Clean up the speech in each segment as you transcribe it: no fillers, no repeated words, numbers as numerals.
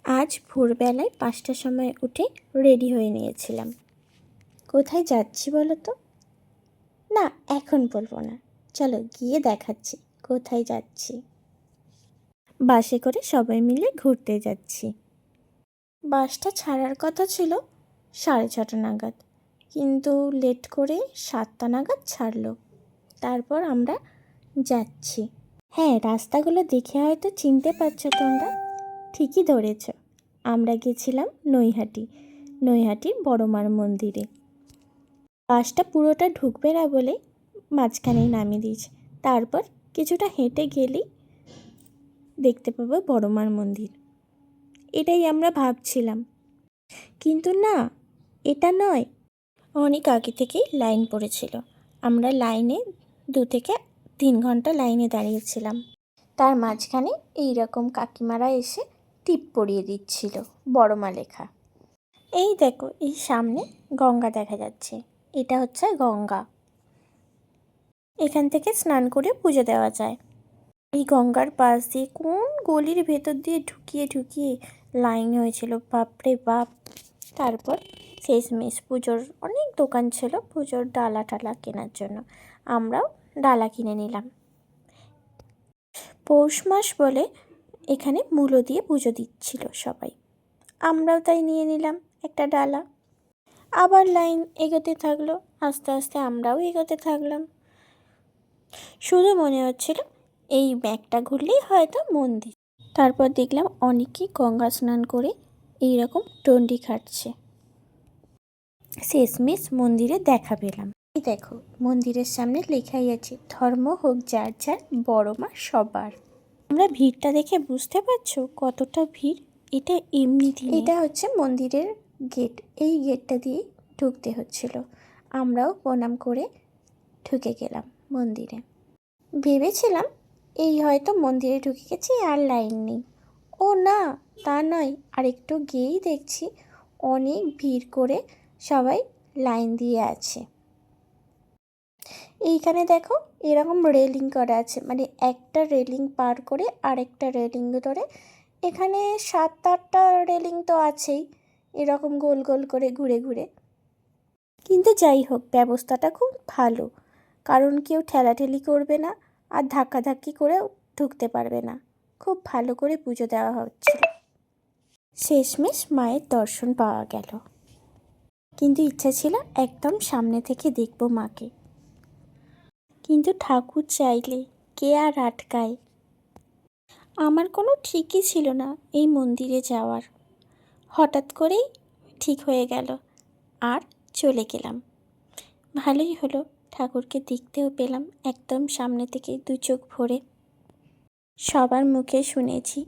আজ ভোরবেলায় 5টার সময় উঠে রেডি হয়ে নিয়েছিলাম। কোথায় যাচ্ছি বলো তো? না, এখন বলবো না, চলো গিয়ে দেখাচ্ছি কোথায় যাচ্ছি। বাসে করে সবাই মিলে ঘুরতে যাচ্ছি। বাসটা ছাড়ার কথা ছিল 6:30 নাগাদ, কিন্তু লেট করে 7টা নাগাদ ছাড়লো। তারপর আমরা যাচ্ছি। হ্যাঁ, রাস্তাগুলো দেখে হয়তো চিনতে পারছো তোমরা। ঠিকই ধরেছ, আমরা গেছিলাম নৈহাটির বড়মার মন্দিরে। বাসটা পুরোটা ঢুকবে না বলে মাঝখানেই নামিয়ে দিয়েছে। তারপর কিছুটা হেঁটে গেলেই দেখতে পাবো বড়মার মন্দির। এটাই আমরা ভাবছিলাম, কিন্তু না, এটা নয়। অনেক আগে থেকেই লাইন পড়েছিল। আমরা লাইনে 2 থেকে 3 ঘন্টা লাইনে দাঁড়িয়েছিলাম। তার মাঝখানে এইরকম কাকিমারা এসে টিপ পরিয়ে দিচ্ছিল বড়মা লেখা। এই দেখো, এই সামনে গঙ্গা দেখা যাচ্ছে। এটা হচ্ছে গঙ্গা। এখান থেকে স্নান করে পুজো দেওয়া যায়। এই গঙ্গার পাশ দিয়ে কোন গলির ভেতর দিয়ে ঢুকিয়ে লাইন হয়েছিল, বাপরে বাপ। তারপর শেষমেশ পুজোর অনেক দোকান ছিল পুজোর ডালা টালা কেনার জন্য। আমরাও ডালা কিনে নিলাম। পৌষ মাস বলে এখানে মূলো দিয়ে পুজো দিচ্ছিল সবাই। আমরাও তাই নিয়ে নিলাম একটা ডালা। আবার লাইন এগোতে থাকলো, আস্তে আস্তে আমরাও এগোতে থাকলাম। শুধু মনে হচ্ছিল এই ব্যাগটা ঘুরলেই হয়তো মন্দির। তারপর দেখলাম অনেকেই গঙ্গা স্নান করে এইরকম ডন্ডি খাটছে। শেষমেশ মন্দিরে দেখা পেলাম। এই দেখো, মন্দিরের সামনে লেখাই আছে, ধর্ম হোক যার যার, বড়মা সবার। আমরা ভিড়টা দেখে বুঝতে পারছো কতটা ভিড়। এটা এমনিতেই, এটা হচ্ছে মন্দিরের গেট। এই গেটটা দিয়ে ঢুকতে হচ্ছিল। আমরাও প্রণাম করে ঢুকে গেলাম মন্দিরে। ভেবেছিলাম এই হয়তো মন্দিরে ঢুকে গেছি, আর লাইন নেই। ও না, তা নয়। আর একটু গিয়েই দেখছি অনেক ভিড় করে সবাই লাইন দিয়ে আছে। এইখানে দেখো এরকম রেলিং করা আছে, মানে একটা রেলিং পার করে আরেকটা রেলিং ধরে। এখানে 7-8টা রেলিং তো আছেই, এরকম গোল গোল করে ঘুরে ঘুরে। কিন্তু যাই হোক, ব্যবস্থাটা খুব ভালো, কারণ কেউ ঠেলাঠেলি করবে না আর ধাক্কাধাক্কি করেও ঢুকতে পারবে না। খুব ভালো করে পুজো দেওয়া হচ্ছিল। শেষমেশ মায়ের দর্শন পাওয়া গেল, কিন্তু ইচ্ছা ছিল একদম সামনে থেকে দেখব মাকে। কিন্তু ঠাকুর চাইলে কে আর আটকায়। আমার কোনো ঠিকই ছিল না এই মন্দিরে যাওয়ার। হঠাৎ করেই ঠিক হয়ে গেল আর চলে গেলাম। ভালোই হলো, ঠাকুরকে দেখতেও পেলাম একদম সামনে থেকে 2 চোখ ভরে। সবার মুখে শুনেছি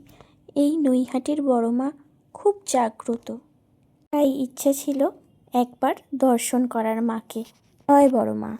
এই নৈহাটির বড়মা খুব জাগ্রত, তাই ইচ্ছে ছিল একবার দর্শন করার মাকে। জয় বড়মা।